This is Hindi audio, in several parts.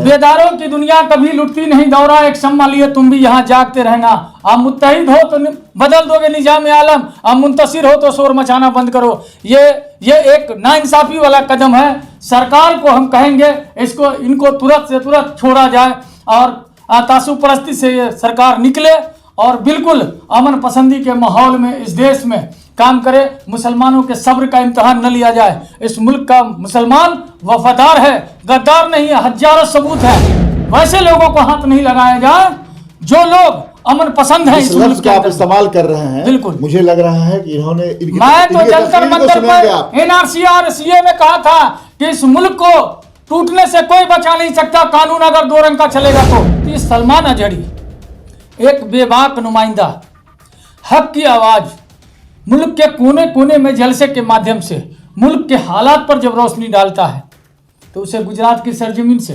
हैं। बेदारों की दुनिया कभी लुटती नहीं दौरा, एक शम्मा लिए तुम भी यहाँ जागते रहना। आप मुत्तहिद हो तो बदल दोगे निजाम आलम, आप मुंतशिर हो तो शोर मचाना बंद करो। ये एक नाइंसाफी वाला कदम है। सरकार को हम कहेंगे इनको तुरंत से तुरंत छोड़ा जाए और तासुब परस्ती से ये सरकार निकले और बिल्कुल अमन पसंदी के माहौल में इस देश में काम करे। मुसलमानों के सब्र का इम्तहान न लिया जाए। इस मुल्क का मुसलमान वफादार है, गद्दार नहीं है, हजारों सबूत है। वैसे लोगों को हाथ नहीं लगाया जाए जो लोग अमन पसंद है। इस लफ्ज का आप इस्तेमाल कर रहे हैं, बिल्कुल मुझे लग रहा है कि इन्होंने मैं तो जंतर मंतर पर एनआरसी और सीए में कहा था कि इस मुल्क को टूटने से कोई बचा नहीं सकता, कानून अगर दो रंग का चलेगा तो। ये सलमान अजहरी एक बेबाक नुमाइंदा, हक की आवाज़, मुल्क के कोने कोने में जलसे के माध्यम से मुल्क के हालात पर जब रोशनी डालता है तो उसे गुजरात की सरजमीन से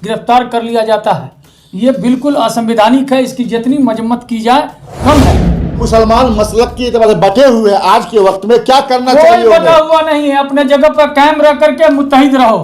गिरफ्तार कर लिया जाता है। ये बिल्कुल असंवैधानिक है। इसकी जितनी मजम्मत की जाए कम है। मुसलमान मसलक की तरह से बटे हुए हैं। आज के वक्त में क्या करना चाहिए? कोई बटा हुआ नहीं है। अपने जगह पर कायम रह करके मुत्तहिद रहो,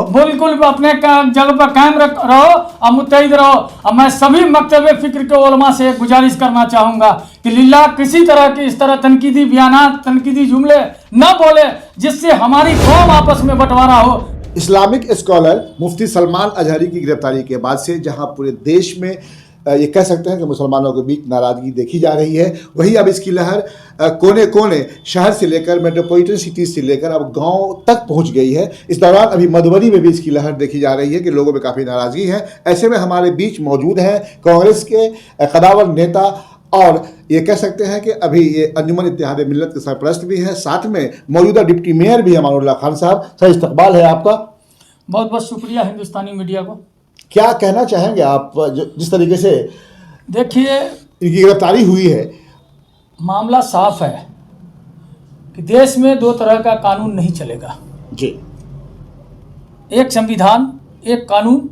बिल्कुल अपने जगह पर कायम रहो और मुत्तहिद रहो। और मैं सभी मकतबे फिक्र के उलमा से गुजारिश करना चाहूँगा कि लिल्लाह किसी तरह की इस तरह तनकीदी बयानात, तनकीदी जुमले न बोले जिससे हमारी कौम आपस में बंटवारा हो। इस्लामिक स्कॉलर मुफ्ती सलमान अजहरी की गिरफ्तारी के बाद से जहां पूरे देश में ये कह सकते हैं कि मुसलमानों के बीच नाराज़गी देखी जा रही है, वहीं अब इसकी लहर कोने कोने शहर से लेकर मेट्रोपॉलिटन सिटीज़ से लेकर अब गांव तक पहुंच गई है। इस दौरान अभी मधुबनी में भी इसकी लहर देखी जा रही है कि लोगों में काफ़ी नाराज़गी है। ऐसे में हमारे बीच मौजूद हैं कांग्रेस के कदावर नेता और ये कह सकते हैं कि अभी ये अंजुमन इत्तेहाद मिल्लत के सरपरस्त भी हैं, साथ में मौजूदा डिप्टी मेयर भी अमानुल्लाह खान साहब। सर, इस्तकबाल है आपका। बहुत बहुत शुक्रिया हिंदुस्तानी मीडिया को। क्या कहना चाहेंगे आप जिस तरीके से देखिए इनकी गिरफ्तारी हुई है? मामला साफ है कि देश में दो तरह का कानून नहीं चलेगा जी। एक संविधान, एक कानून,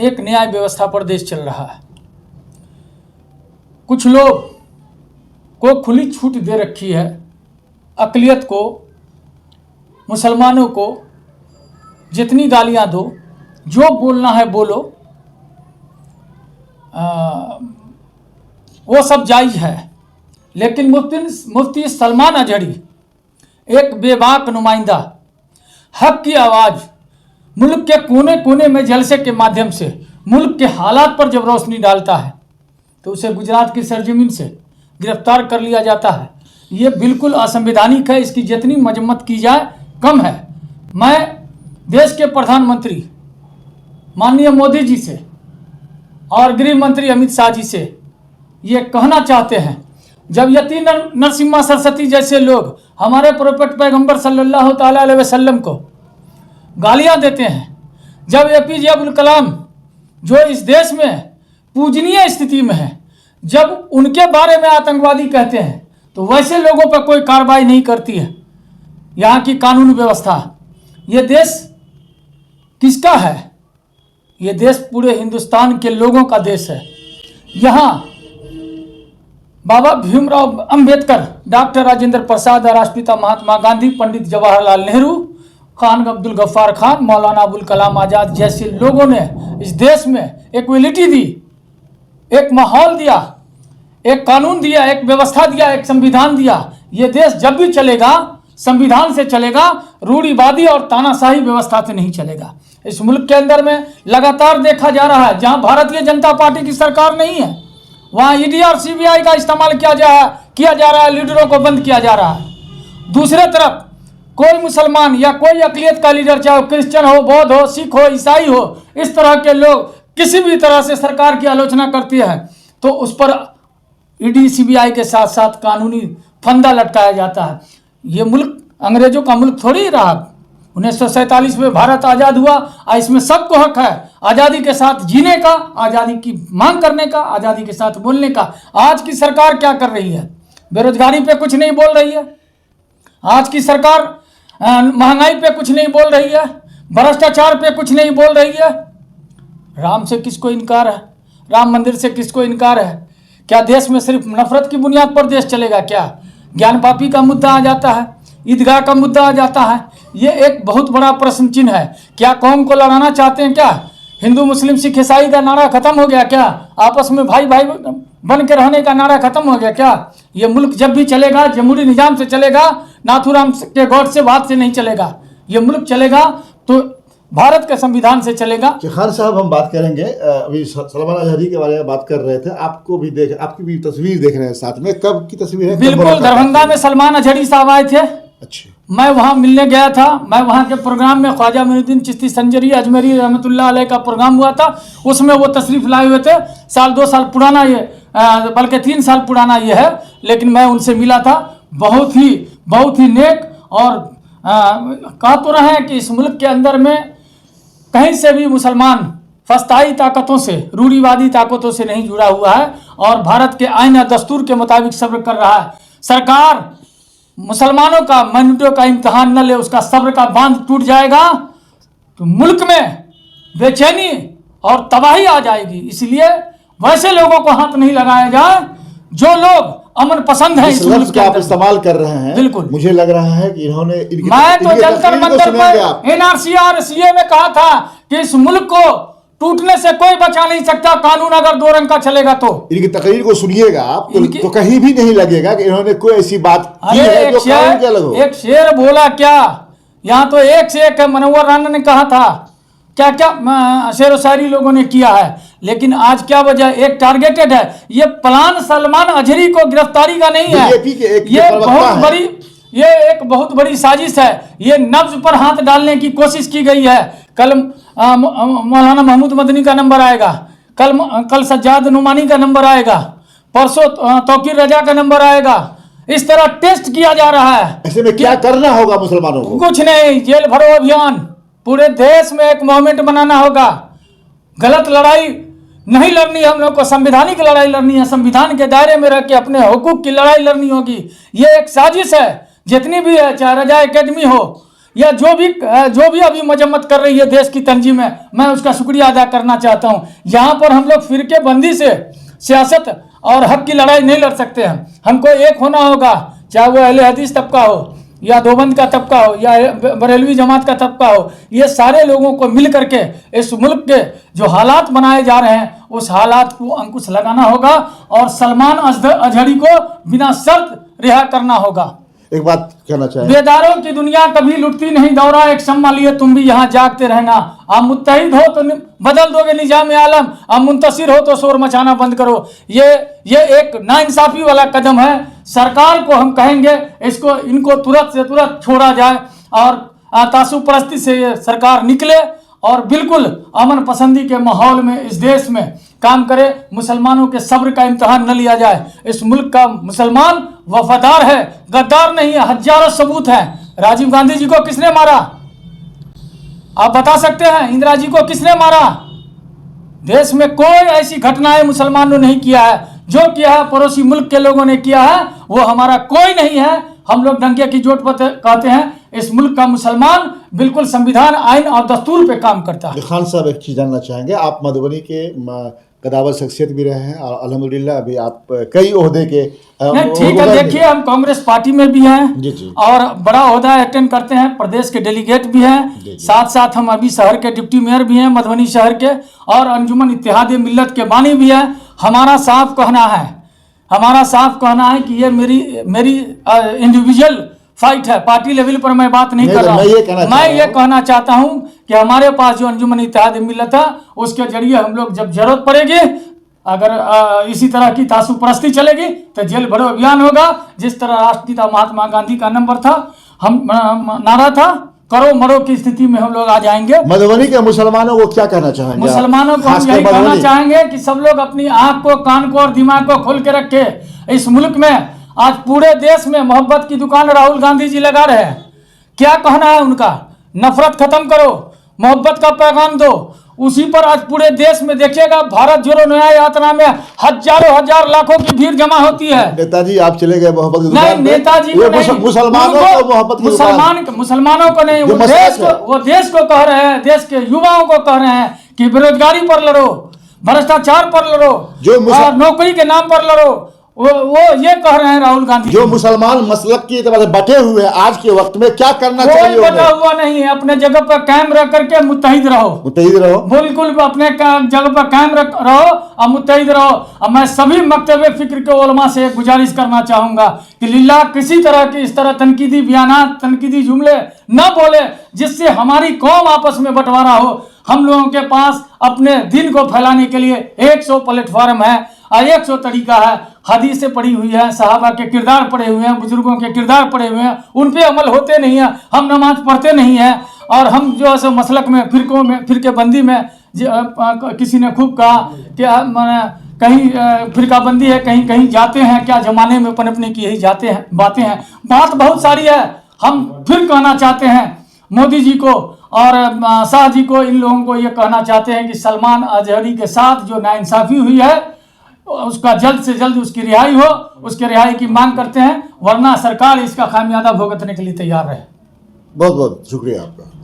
एक न्याय व्यवस्था पर देश चल रहा है। कुछ लोग को खुली छूट दे रखी है, अक़लियत को, मुसलमानों को जितनी गालियां दो, जो बोलना है बोलो, वो सब जायज़ है। लेकिन मुफ्ती सलमान अजहरी एक बेबाक नुमाइंदा, हक की आवाज़, मुल्क के कोने कोने में जलसे के माध्यम से मुल्क के हालात पर जब रोशनी डालता है तो उसे गुजरात की सरजमीन से गिरफ्तार कर लिया जाता है। ये बिल्कुल असंवैधानिक है। इसकी जितनी मजम्मत की जाए कम है। मैं देश के प्रधानमंत्री माननीय मोदी जी से और गृह मंत्री अमित शाह जी से ये कहना चाहते हैं, जब यती नरसिम्हा सरस्वती जैसे लोग हमारे प्रोफेट पैगंबर सल्लल्लाहु ताला अलैहि वसल्लम को गालियां देते हैं, जब एपीजे अब्दुल कलाम जो इस देश में पूजनीय स्थिति में है, जब उनके बारे में आतंकवादी कहते हैं तो वैसे लोगों पर कोई कार्रवाई नहीं करती है यहाँ की कानून व्यवस्था। ये देश किसका है? ये देश पूरे हिंदुस्तान के लोगों का देश है। यहाँ बाबा भीमराव अंबेडकर, डॉक्टर राजेंद्र प्रसाद, राष्ट्रपिता महात्मा गांधी, पंडित जवाहरलाल नेहरू, खान अब्दुल गफ्फार खान, मौलाना अबुल कलाम आज़ाद जैसे लोगों ने इस देश में इक्वलिटी दी, एक माहौल दिया, एक कानून दिया, एक व्यवस्था दिया, एक संविधान दिया। ये देश जब भी चलेगा संविधान से चलेगा, रूढ़िवादी और तानाशाही व्यवस्था से नहीं चलेगा। इस मुल्क के अंदर में लगातार देखा जा रहा है, जहां भारतीय जनता पार्टी की सरकार नहीं है वहां ईडी और सीबीआई का इस्तेमाल किया जा रहा है, लीडरों को बंद किया जा रहा है। दूसरे तरफ कोई मुसलमान या कोई अक़लियत का लीडर, चाहे क्रिश्चियन हो, बौद्ध हो, सिख हो, ईसाई हो, इस तरह के लोग किसी भी तरह से सरकार की आलोचना करती है तो उस पर ईडी सीबीआई के साथ साथ कानूनी फंदा लटकाया जाता है। ये मुल्क अंग्रेजों का मुल्क थोड़ी रहा। 1947 में भारत आज़ाद हुआ और इसमें सबको हक है आज़ादी के साथ जीने का, आज़ादी की मांग करने का, आज़ादी के साथ बोलने का। आज की सरकार क्या कर रही है? बेरोजगारी पे कुछ नहीं बोल रही है। आज की सरकार महंगाई पे कुछ नहीं बोल रही है, भ्रष्टाचार पे कुछ नहीं बोल रही है। राम से किसको इनकार है? राम मंदिर से किसको इनकार है? क्या देश में सिर्फ नफरत की बुनियाद पर देश चलेगा? क्या ज्ञान पापी का मुद्दा आ जाता है, ईदगाह का मुद्दा आ जाता है? ये एक बहुत बड़ा प्रश्न चिन्ह है। क्या कौम को लड़ाना चाहते हैं? क्या हिंदू मुस्लिम सिख ईसाई का नारा खत्म हो गया क्या? आपस में भाई भाई बन के रहने का नारा खत्म हो गया क्या? ये मुल्क जब भी चलेगा जमहूरी निजाम से चलेगा, नाथूराम के गॉड से बात से नहीं चलेगा। ये मुल्क चलेगा तो भारत के संविधान से चलेगा। खान साहब, हम बात करेंगे, अभी सलमान अजहरी के बारे में बात कर रहे थे, आपको भी आपकी भी तस्वीर देख रहे हैं साथ में, कब की तस्वीर है? बिल्कुल, दरभंगा में सलमान अजहरी साहब आए थे। अच्छा, मैं वहाँ मिलने गया था। मैं वहाँ के प्रोग्राम में ख्वाजा मोइनुद्दीन चिश्ती संजरी अजमेरी रहमतुल्लाह अलैह का प्रोग्राम हुआ था, उसमें वो तशरीफ लाए हुए थे। 2 साल पुराना ये, बल्कि 3 साल पुराना ये है, लेकिन मैं उनसे मिला था। बहुत ही नेक, और कह तो रहे हैं कि इस मुल्क के अंदर में कहीं से भी मुसलमान फस्ताई ताकतों से, रूढ़िवादी ताकतों से नहीं जुड़ा हुआ है और भारत के आईन और दस्तूर के मुताबिक सब्र कर रहा है। सरकार मुसलमानों का मिनटों का इम्तिहान न ले, उसका सब्र का बांध टूट जाएगा तो मुल्क में बेचैनी और तबाही आ जाएगी। इसलिए वैसे लोगों को हाथ नहीं लगाया जाए जो लोग अमन पसंद है। इस लफ्ज का आप इस्तेमाल कर रहे हैं, बिल्कुल, मुझे लग रहा है कि इन्होंने मैं तो जंतर मंतर पर एनआरसी और सीए में कहा था कि इस मुल्क को टूटने से कोई बचा नहीं सकता, कानून अगर 2 रंग का चलेगा तो। इनकी तकरीर को सुनिएगा आप तो कहीं भी नहीं लगेगा कि इन्होंने कोई ऐसी बात की है जो कानून के अलग हो। एक शेर बोला क्या, यहाँ तो एक से एक मनोहर राणा ने कहा था, क्या क्या शेर व शायरी लोगों ने किया है, लेकिन आज क्या वजह? एक टारगेटेड है। ये प्लान सलमान अजहरी को गिरफ्तारी का नहीं है, ये एक बहुत बड़ी साजिश है। ये नब्ज पर हाथ डालने की कोशिश की गई है। कल मौलाना महमूद मदनी का नंबर आएगा, कल सज्जाद नुमानी का नंबर आएगा, परसों तौकीर रजा का नंबर आएगा। इस तरह टेस्ट किया जा रहा है। ऐसे में क्या करना होगा मुसलमानों को? कुछ नहीं, जेल भरो अभियान, पूरे देश में एक मूवमेंट बनाना होगा। गलत लड़ाई नहीं लड़नी है, हम लोग को संवैधानिक लड़ाई लड़नी है। संविधान के दायरे में रह के अपने हुकूक की लड़ाई लड़नी होगी। ये एक साजिश है जितनी भी है, चाहे रजा एकेडमी हो या जो भी अभी मजम्मत कर रही है देश की तंजीम है, मैं उसका शुक्रिया अदा करना चाहता हूँ। यहाँ पर हम लोग फिरके बंदी से सियासत और हक की लड़ाई नहीं लड़ सकते हैं। हमको एक होना होगा, चाहे वो अहले हदीस तबका हो या देवबंद का तबका हो या बरेलवी जमात का तबका हो। ये सारे लोगों को मिल करके इस मुल्क के जो हालात बनाए जा रहे हैं उस हालात को अंकुश लगाना होगा और सलमान अजहरी को बिना शर्त रिहा करना होगा। एक बात कहना चाहेंगे, बेदारों की दुनिया कभी लुटती नहीं, दौरा एक शम्मा लिए तुम भी यहाँ जागते रहना। आप मुत्तहिद हो तो बदल दोगे निजाम आलम, आप मुंतशिर हो तो शोर मचाना बंद करो। ये एक नाइंसाफी वाला कदम है। सरकार को हम कहेंगे इनको तुरंत से तुरंत छोड़ा जाए और तासुब परस्ती से ये सरकार निकले और बिल्कुल अमन पसंदी के माहौल में इस देश में काम करे। मुसलमानों के सब्र का इम्तिहान न लिया जाए। इस मुल्क का मुसलमान वफादार है, गद्दार नहीं है। हजारों सबूत हैं। राजीव गांधी जी को किसने मारा? आप बता सकते हैं? इंदिरा जी को किसने मारा? देश में कोई ऐसी घटनाएं मुसलमानों ने नहीं किया है। जो किया है पड़ोसी मुल्क के लोगों ने किया है, वो हमारा कोई नहीं है। हम लोग डंके की चोट पर कहते हैं। इस मुल्क का मुसलमान बिल्कुल संविधान, आइन और दस्तूर पे काम करता है। खान साहब, एक चीज़ जानना चाहेंगे, आप मधुबनी के कदावर शख्सियत भी रहे हैं और अल्हम्दुलिल्लाह अभी आप कई ओहदे के ठीक है। देखिए, हम कांग्रेस पार्टी में भी हैं और बड़ा ओहदा अटेंड करते हैं, प्रदेश के डेलीगेट भी हैं, साथ साथ हम अभी शहर के डिप्टी मेयर भी हैं मधुबनी शहर के, और अंजुमन इत्तेहाद मिल्लत के बानी भी हैं। हमारा साफ कहना है कि ये मेरी इंडिविजुअल फाइट है, पार्टी लेवल पर मैं बात नहीं कर रहा हूँ। मैं ये कहना चाहता हूँ कि हमारे पास जो अंजुमन इत्तेहाद मिल्लत है उसके जरिए हम लोग जब जरूरत पड़ेगी, अगर इसी तरह की तासुब परस्ती चलेगी तो जेल भरो अभियान होगा। जिस तरह राष्ट्रपिता महात्मा गांधी का नंबर था, हम नारा था, करो मरो की स्थिति में हम लोग आ जाएंगे। मधुबनी के मुसलमानों को क्या कहना चाहेंगे? मुसलमानों को हम यही कहना चाहेंगे कि सब लोग अपनी आंख को, कान को और दिमाग को खोल के रखे। इस मुल्क में आज पूरे देश में मोहब्बत की दुकान राहुल गांधी जी लगा रहे हैं। क्या कहना है उनका? नफरत खत्म करो, मोहब्बत का पैगाम दो। उसी पर आज पूरे देश में देखिएगा, भारत जोड़ो न्याय यात्रा में हजारों हजार लाखों की भीड़ जमा होती है। नेताजी आप चले गए मोहब्बत की दुकान नहीं, नेताजी को नहीं, मुसलमानों को मोहब्बत की मुसलमानों को नहीं, वो देश को कह रहे हैं, देश के युवाओं को कह रहे हैं कि बेरोजगारी पर लड़ो, भ्रष्टाचार पर लड़ो, और नौकरी के नाम पर लड़ो। वो ये कह रहे हैं राहुल गांधी जो मुसलमान मसलक की एतबार से बटे हुए हैं आज के वक्त में, क्या करना कोई चाहिए बटा उन्हें? हुआ नहीं है। अपने जगह पर कायम रह करके मुत्तहिद रहो, मुत्तहिद रहो। बिल्कुल अपने जगह पर कायम रहो और मुत्तहिद रहो। और मैं सभी मकतब फिक्र के उलमा से एक गुजारिश करना चाहूंगा कि लिल्लाह किसी तरह की इस तरह तनकीदी बयानात, तनकीदी जुमले न बोले जिससे हमारी कौम आपस में बंटवारा हो। हम लोगों के पास अपने दिन को फैलाने के लिए 100 प्लेटफॉर्म है और 100 तरीका है। हदीसें पढ़ी हुई है, सहाबा के किरदार पढ़े हुए हैं, बुजुर्गों के किरदार पढ़े हुए हैं, उन पे अमल होते नहीं है। हम नमाज पढ़ते नहीं है और हम जो है मसलक में, फिरकों में, फिरकेबंदी में किसी ने खूब कहा कि कहीं फिरकाबंदी है, कहीं कहीं जाते हैं, क्या जमाने में पनपने की यही जाते हैं बातें हैं। बात बहुत सारी है। हम फिर कहना चाहते हैं मोदी जी को और शाह जी को, इन लोगों को ये कहना चाहते हैं कि सलमान अजहरी के साथ जो नाइंसाफ़ी हुई है उसका जल्द से जल्द उसकी रिहाई हो, उसके रिहाई की मांग करते हैं, वरना सरकार इसका खामियाजा भुगतने के लिए तैयार है। बहुत बहुत शुक्रिया आपका।